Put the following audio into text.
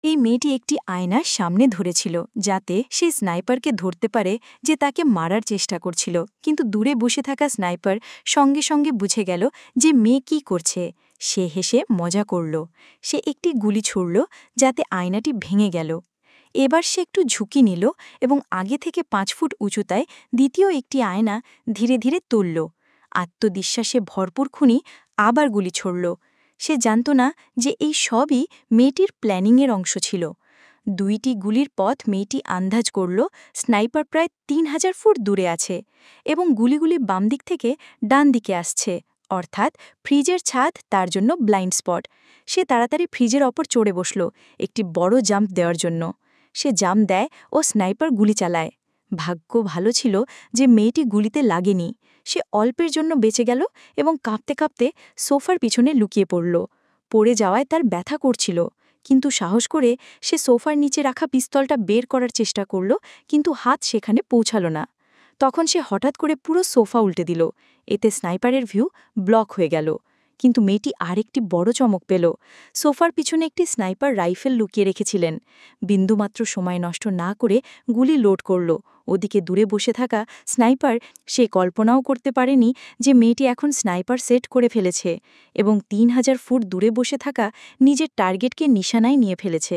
এই মেয়েটি একটি আয়নার সামনে ধরেছিল যাতে সে স্নাইপারকে ধরতে পারে যে তাকে মারার চেষ্টা করছিল, কিন্তু দূরে বসে থাকা স্নাইপার সঙ্গে সঙ্গে বুঝে গেল যে মেয়ে কি করছে। সে হেসে মজা করল। সে একটি গুলি ছুড়ল যাতে আয়নাটি ভেঙে গেল। এবার সে একটু ঝুঁকি নিল এবং আগে থেকে 5 ফুট উঁচুতায় দ্বিতীয় একটি আয়না ধীরে ধীরে তুলল। আত্মবিশ্বাসে ভরপুর খুনি আবার গুলি ছড়ল। সে জানত না যে এই সবই মেয়েটির প্ল্যানিংয়ের অংশ ছিল। 2টি গুলির পথ মেয়েটি আন্দাজ করল স্নাইপার প্রায় 3000 ফুট দূরে আছে এবং গুলিগুলি বাম দিক থেকে ডান দিকে আসছে, অর্থাৎ ফ্রিজের ছাদ তার জন্য ব্লাইন্ড স্পট। সে তাড়াতাড়ি ফ্রিজের ওপর চড়ে বসল একটি বড় জাম্প দেওয়ার জন্য। সে জাম্প দেয় ও স্নাইপার গুলি চালায়। ভাগ্য ভালো ছিল যে মেয়েটি গুলিতে লাগেনি। সে অল্পের জন্য বেঁচে গেল এবং কাঁপতে কাঁপতে সোফার পিছনে লুকিয়ে পড়ল। পড়ে যাওয়ায় তার ব্যথা করছিল, কিন্তু সাহস করে সে সোফার নিচে রাখা পিস্তলটা বের করার চেষ্টা করল, কিন্তু হাত সেখানে পৌঁছাল না। তখন সে হঠাৎ করে পুরো সোফা উল্টে দিল। এতে স্নাইপারের ভিউ ব্লক হয়ে গেল। কিন্তু মেয়েটি আরেকটি বড় চমক পেল। সোফার পিছনে একটি স্নাইপার রাইফেল লুকিয়ে রেখেছিলেন। বিন্দুমাত্র সময় নষ্ট না করে গুলি লোড করল। ওদিকে দূরে বসে থাকা স্নাইপার সে কল্পনাও করতে পারেনি যে মেয়েটি এখন স্নাইপার সেট করে ফেলেছে এবং 3000 ফুট দূরে বসে থাকা নিজের টার্গেটকে নিশানায় নিয়ে ফেলেছে।